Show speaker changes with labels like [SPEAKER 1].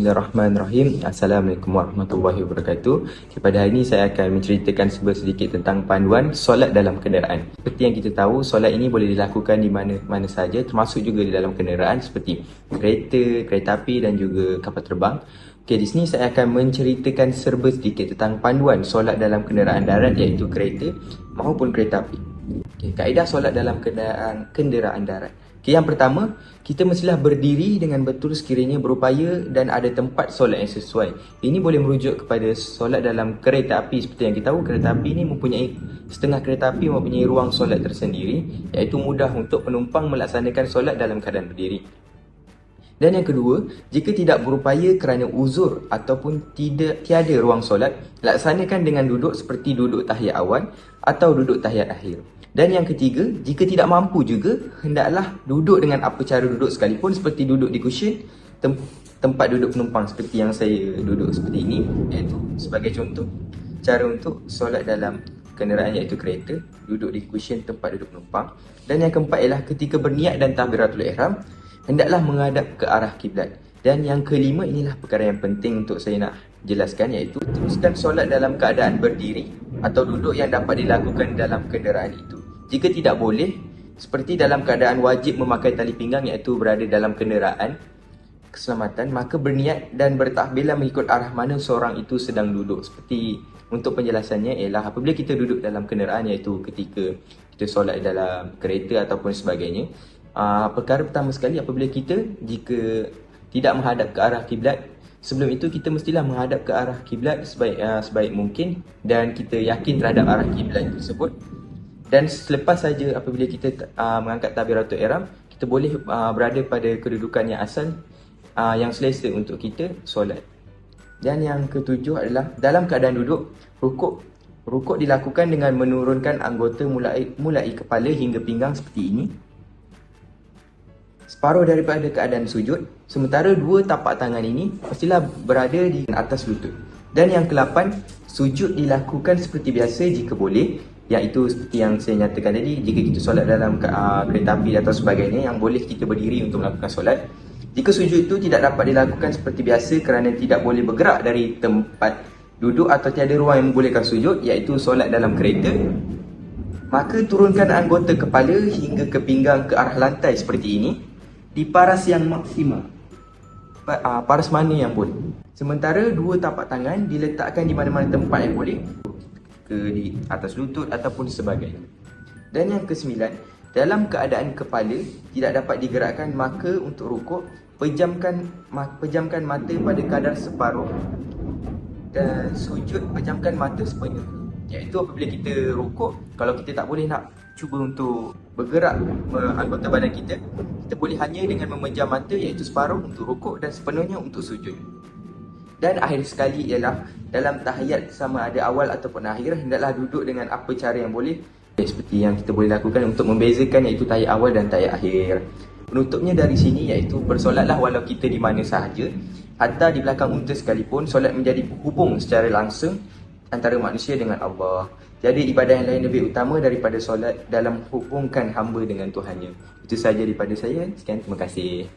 [SPEAKER 1] Bismillahirrahmanirrahim. Assalamualaikum warahmatullahi wabarakatuh. Pada hari ini saya akan menceritakan sedikit tentang panduan solat dalam kenderaan. Seperti yang kita tahu, solat ini boleh dilakukan di mana-mana saja, termasuk juga di dalam kenderaan seperti kereta api dan juga kapal terbang. Okey, di sini saya akan menceritakan sedikit tentang panduan solat dalam kenderaan darat, iaitu kereta maupun kereta api. Okey, kaedah solat dalam kenderaan darat. Okay, yang pertama, kita mestilah berdiri dengan betul sekiranya berupaya dan ada tempat solat yang sesuai. Ini boleh merujuk kepada solat dalam kereta api. Seperti yang kita tahu, kereta api ini setengah kereta api mempunyai ruang solat tersendiri, iaitu mudah untuk penumpang melaksanakan solat dalam keadaan berdiri. Dan yang kedua, jika tidak berupaya kerana uzur ataupun tiada ruang solat, laksanakan dengan duduk seperti duduk tahiyat awal atau duduk tahiyat akhir. Dan yang ketiga, jika tidak mampu juga, hendaklah duduk dengan apa cara duduk sekalipun, seperti duduk di cushion, tempat duduk penumpang seperti yang saya duduk seperti ini, iaitu sebagai contoh cara untuk solat dalam kenderaan iaitu kereta, duduk di cushion tempat duduk penumpang. Dan yang keempat ialah ketika berniat dan takbiratul ihram, hendaklah menghadap ke arah kiblat. Dan yang kelima, inilah perkara yang penting untuk saya nak jelaskan, iaitu teruskan solat dalam keadaan berdiri atau duduk yang dapat dilakukan dalam kenderaan itu. Jika tidak boleh, seperti dalam keadaan wajib memakai tali pinggang iaitu berada dalam kenderaan keselamatan, maka berniat dan bertakbirlah mengikut arah mana seorang itu sedang duduk. Seperti untuk penjelasannya ialah apabila kita duduk dalam kenderaan, iaitu ketika kita solat dalam kereta ataupun sebagainya, perkara pertama sekali apabila kita jika tidak menghadap ke arah kiblat, sebelum itu kita mestilah menghadap ke arah kiblat sebaik mungkin dan kita yakin terhadap arah kiblat tersebut. Dan selepas saja apabila kita mengangkat takbiratul ihram, kita boleh berada pada kedudukan yang asal yang selesa untuk kita solat. Dan yang ketujuh adalah dalam keadaan duduk, rukuk dilakukan dengan menurunkan anggota mulai kepala hingga pinggang seperti ini, separuh daripada keadaan sujud, sementara dua tapak tangan ini mestilah berada di atas lutut. Dan yang ke-8, sujud dilakukan seperti biasa jika boleh, iaitu seperti yang saya nyatakan tadi, jika kita solat dalam kereta api atau sebagainya, yang boleh kita berdiri untuk melakukan solat. Jika sujud itu tidak dapat dilakukan seperti biasa kerana tidak boleh bergerak dari tempat duduk atau tiada ruang yang membolehkan sujud, iaitu solat dalam kereta, maka turunkan anggota kepala hingga ke pinggang ke arah lantai seperti ini, di paras yang maksimal, paras mana yang boleh. Sementara dua tapak tangan diletakkan di mana-mana tempat yang boleh, di atas lutut ataupun sebagainya. Dan yang ke-9, dalam keadaan kepala tidak dapat digerakkan, maka untuk rukuk pejamkan mata pada kadar separuh, dan sujud pejamkan mata sepenuhnya. Iaitu apabila kita rukuk, kalau kita tak boleh nak cuba untuk bergerak anggota badan kita boleh hanya dengan memejam mata, iaitu separuh untuk rukuk dan sepenuhnya untuk sujud. Dan akhir sekali ialah dalam tahiyat, sama ada awal ataupun akhir, hendaklah duduk dengan apa cara yang boleh, seperti yang kita boleh lakukan untuk membezakan, iaitu tahiyat awal dan tahiyat akhir. Penutupnya dari sini iaitu bersolatlah walau kita di mana sahaja, hatta di belakang unta sekalipun. Solat menjadi hubung secara langsung antara manusia dengan Allah. Jadi ibadah yang lain lebih utama daripada solat dalam hubungkan hamba dengan Tuhannya. Itu sahaja daripada saya. Sekian, terima kasih.